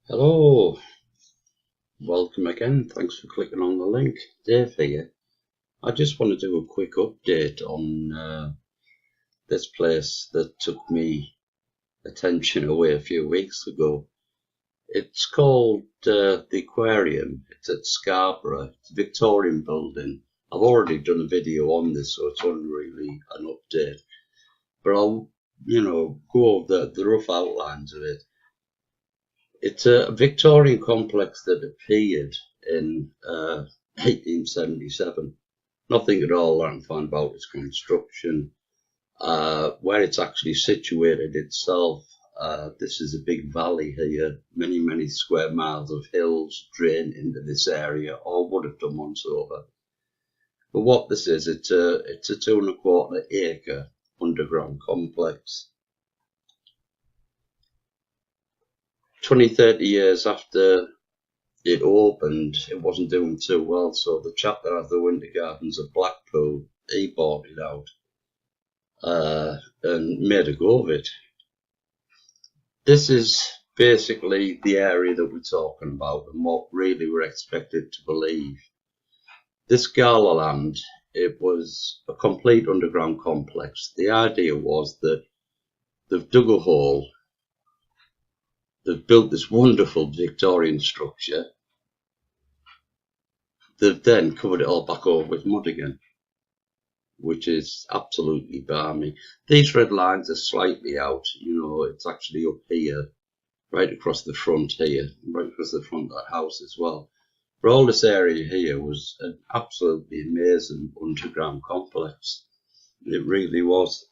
Hello, welcome again. Thanks for clicking on the link. Dave here. I just want to do a quick update on this place that took me attention away a few weeks ago. It's called the Aquarium. It's at Scarborough. It's a Victorian building. I've already done a video on this, so it's only really an update. But I'll, go over the rough outlines of it. It's a Victorian complex that appeared in 1877. Nothing at all I can find about its construction. Where it's actually situated itself, this is a big valley here. Many square miles of hills drain into this area, or would have done once over. But what this is, it's a 2.25 acre underground complex. 20-30 years after it opened, it wasn't doing too well, so the chap that had the winter gardens at Blackpool, he bought it out and made a go of it. This is basically the area that we're talking about and what really we're expected to believe. This Gala Land, it was a complete underground complex. The idea was that they've dug a hole, they've built this wonderful Victorian structure. They've then covered it all back over with mud again, which is absolutely balmy. These red lines are slightly out, it's actually up here, right across the front here, right across the front of that house as well. But all this area here was an absolutely amazing underground complex. It really was.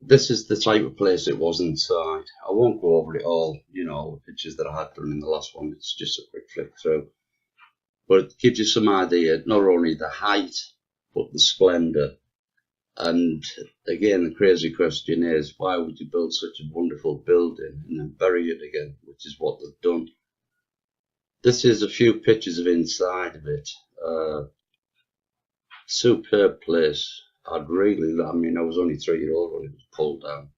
This is the type of place it was inside. I won't go over it all, pictures that I had done in the last one. It's just a quick flick through. But it gives you some idea, not only the height, but the splendour. And again, the crazy question is, why would you build such a wonderful building and then bury it again, which is what they've done. This is a few pictures of inside of it. Superb place. I was only 3 years old when it was pulled down.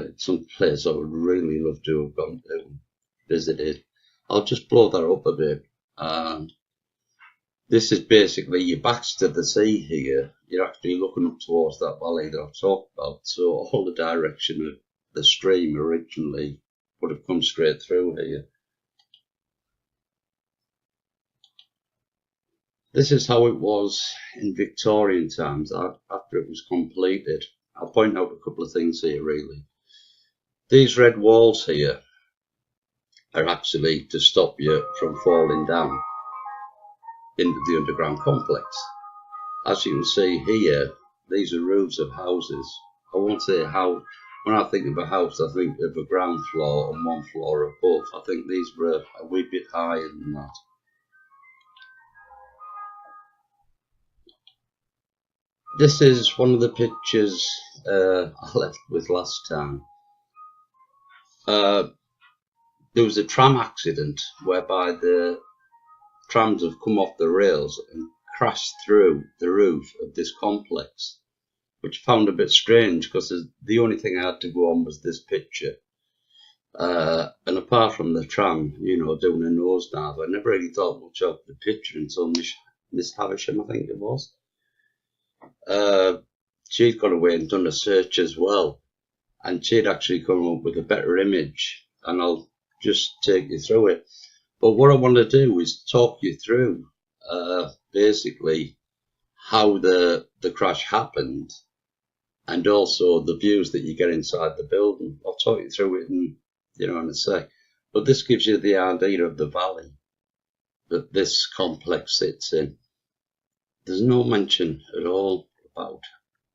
It's some place I would really love to have gone to and visited. I'll just blow that up a bit. This is basically your back's to the sea here. You're actually looking up towards that valley that I've talked about. So all the direction of the stream originally would have come straight through here. This is how it was in Victorian times after it was completed. I'll point out a couple of things here really. These red walls here are actually to stop you from falling down into the underground complex. As you can see here, these are roofs of houses. I won't say how. When I think of a house, I think of a ground floor and one floor above. I think these were a wee bit higher than that. This is one of the pictures I left with last time. There was a tram accident whereby the trams have come off the rails and crashed through the roof of this complex, which I found a bit strange because the only thing I had to go on was this picture. And apart from the tram, doing a nosedive, I never really thought much of the picture until Miss Havisham, I think it was. She'd gone away and done a search as well, and she'd actually come up with a better image, and I'll just take you through it. But what I want to do is talk you through basically how the crash happened and also the views that you get inside the building. I'll talk you through it in a sec. But this gives you the idea of the valley that this complex sits in. There's no mention at all about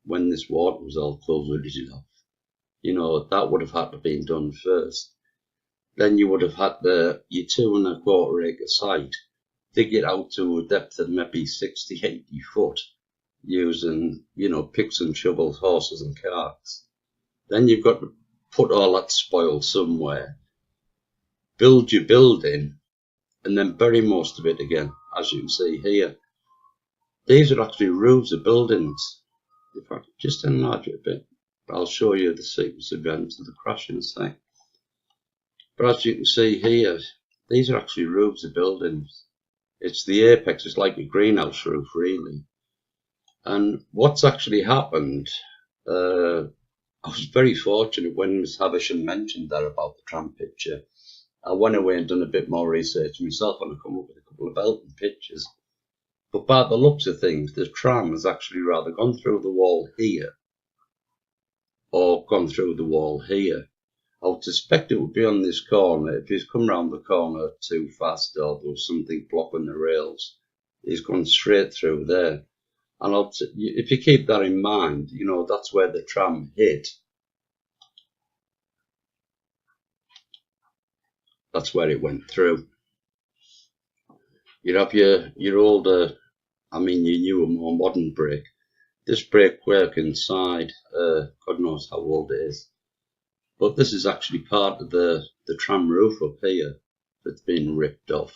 when this water was all covered off. That would have had to be done first. Then you would have had your 2.25 acre site, dig it out to a depth of maybe 60-80 foot using, picks and shovels, horses and carts. Then you've got to put all that spoil somewhere, build your building, and then bury most of it again, as you can see here. These are actually roofs of buildings. If I just enlarge it a bit, I'll show you the sequence of events of the crash in a sec. But as you can see here, these are actually roofs of buildings. It's the apex, it's like a greenhouse roof really. And what's actually happened, I was very fortunate when Miss Havisham mentioned that about the tram picture. I went away and done a bit more research myself and I come up with a couple of Elton pictures. But by the looks of things, the tram has actually rather gone through the wall here or gone through the wall here. I would suspect it would be on this corner. If he's come round the corner too fast or there was something blocking the rails, he's gone straight through there. And if you keep that in mind, you know, that's where the tram hit. That's where it went through. You'd have your older, I mean your newer, more modern brake. This brakework inside, God knows how old it is. But this is actually part of the tram roof up here that's been ripped off.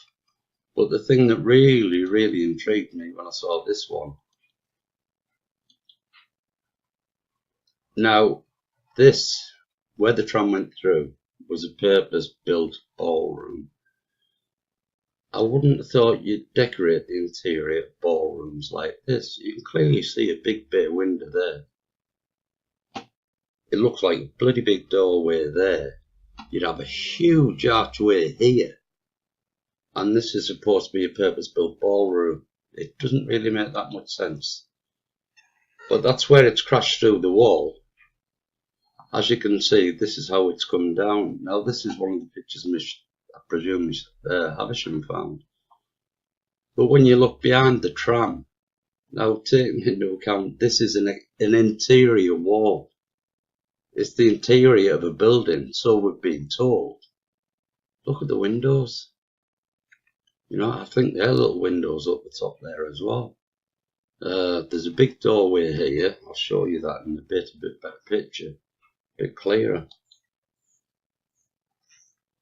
But the thing that really, really intrigued me when I saw this one. Now, this, where the tram went through, was a purpose-built ballroom. I wouldn't have thought you'd decorate the interior of ballrooms like this. You can clearly see a big bay window there. It looks like a bloody big doorway there. You'd have a huge archway here. And this is supposed to be a purpose-built ballroom. It doesn't really make that much sense. But that's where it's crashed through the wall. As you can see, this is how it's come down. Now, this is one of the pictures I presume Miss Havisham found. But when you look behind the tram, now taking into account this is an interior wall. It's the interior of a building, so we've been told. Look at the windows. You know, I think there are little windows up the top there as well. There's a big doorway here. I'll show you that in a bit better picture, a bit clearer.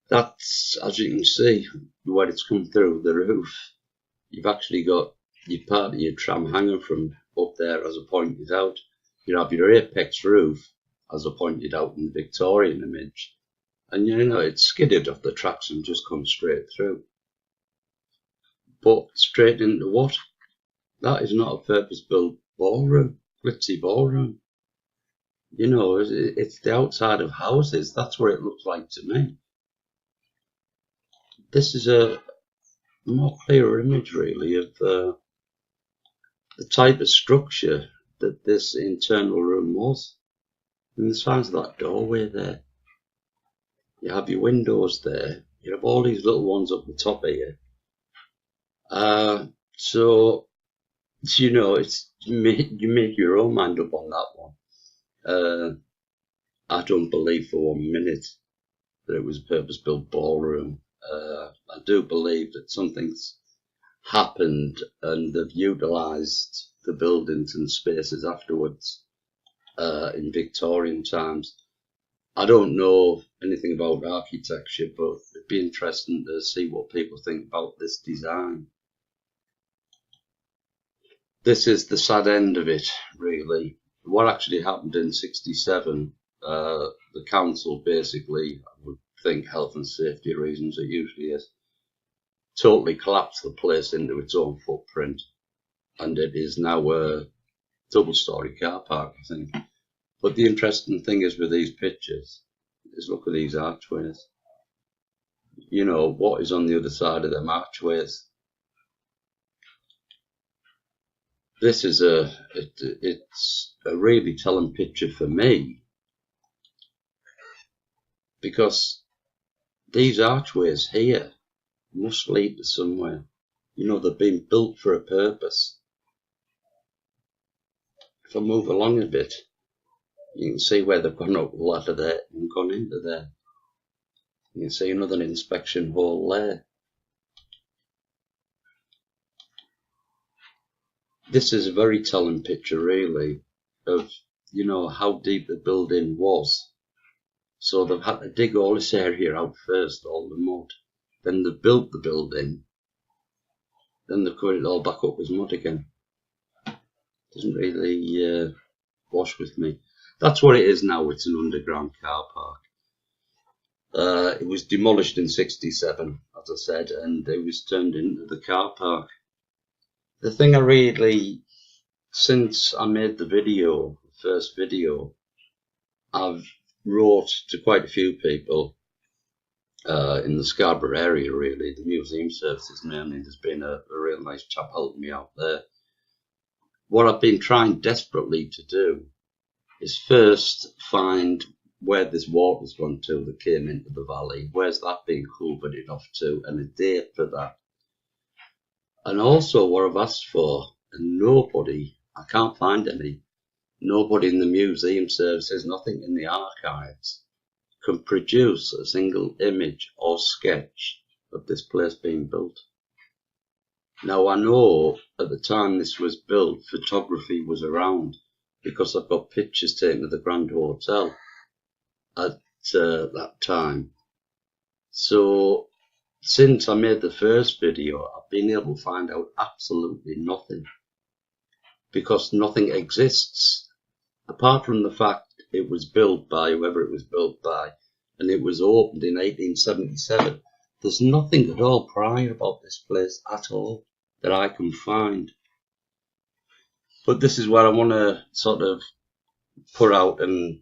That's, as you can see, where it's come through the roof. You've actually got your part of your tram hanging from up there, as I pointed out. You have your apex roof, as I pointed out in the Victorian image. And you know, it's skidded off the tracks and just come straight through. But straight into what? That is not a purpose-built ballroom, glitzy ballroom. You know, it's the outside of houses. That's what it looks like to me. This is a more clearer image, really, of the type of structure that this internal room was. And the size of that doorway there. You have your windows there. You have all these little ones up the top here. So, you know, you make your own mind up on that one. I don't believe for 1 minute that it was a purpose-built ballroom. I do believe that something's happened and they've utilised the buildings and spaces afterwards in Victorian times. I don't know anything about architecture, but it'd be interesting to see what people think about this design. This is the sad end of it, really. What actually happened in '67, the council basically, I would think health and safety reasons, it usually is, totally collapsed the place into its own footprint. And it is now a double-storey car park, I think. But the interesting thing is with these pictures, is look at these archways. You know, what is on the other side of them archways? This is it's a really telling picture for me, because these archways here must lead to somewhere. You know, they've been built for a purpose. If I move along a bit, you can see where they've gone up the ladder there and gone into there. You can see another inspection hole there. This is a very telling picture, really, of, you know, how deep the building was. So they've had to dig all this area out first, all the mud. Then they built the building. Then they covered it all back up with mud again. Doesn't really wash with me. That's what it is now. It's an underground car park. It was demolished in '67, as I said, and it was turned into the car park. The thing I really, since I made the video, the first video, I've wrote to quite a few people in the Scarborough area, really, the museum services mainly. There's been a real nice chap helping me out there. What I've been trying desperately to do is first find where this water's gone to that came into the valley. Where's that been culverted off to, and a date for that. And also what I've asked for, and nobody, I can't find any, nobody in the museum services, nothing in the archives, can produce a single image or sketch of this place being built. Now I know at the time this was built, photography was around, because I've got pictures taken of the Grand Hotel at that time. So since I made the first video, I've been able to find out absolutely nothing, because nothing exists apart from the fact it was built by whoever it was built by, and it was opened in 1877. There's nothing at all prior about this place at all that I can find. But this is where I want to sort of put out and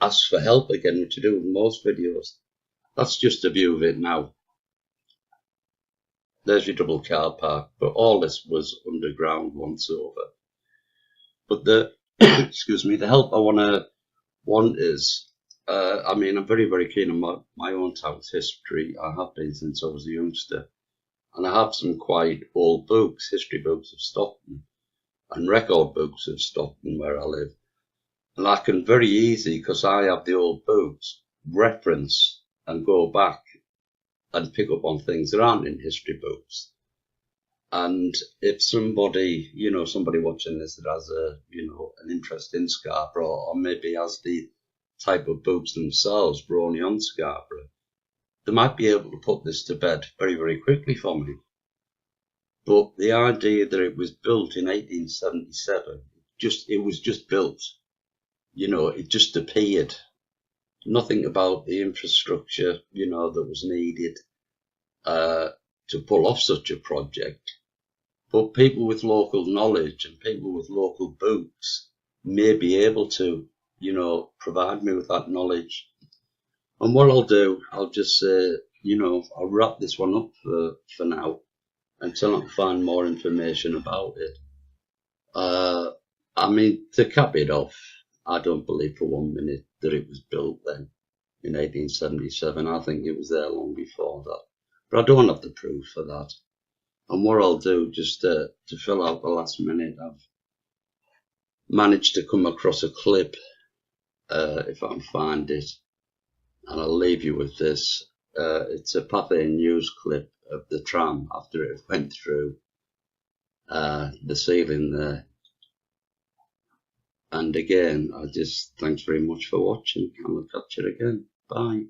ask for help again, which I do with most videos. That's just a view of it now. There's your double car park, but all this was underground once over. But the excuse me, the help I want is, I mean, I'm very, very keen on my own town's history. I have been since I was a youngster, and I have some quite old books, history books of Stockton, and record books of Stockton where I live. And I can very easy, because I have the old books, reference and go back and pick up on things that aren't in history books. And if somebody, somebody watching this that has an interest in Scarborough, or maybe has the type of books themselves only on Scarborough, they might be able to put this to bed very, very quickly for me. But the idea that it was built in 1877, it was just built. It just appeared. Nothing about the infrastructure, that was needed to pull off such a project. But people with local knowledge and people with local books may be able to, provide me with that knowledge. And what I'll do, I'll just say, I'll wrap this one up for now until I can find more information about it. I mean, to cap it off, I don't believe for 1 minute that it was built then in 1877. I think it was there long before that. But I don't have the proof for that. And what I'll do, just to fill out the last minute, I've managed to come across a clip, if I can find it, and I'll leave you with this. It's a Pathé News clip of the tram after it went through the ceiling there. And again, thanks very much for watching, and I'll catch you again. Bye.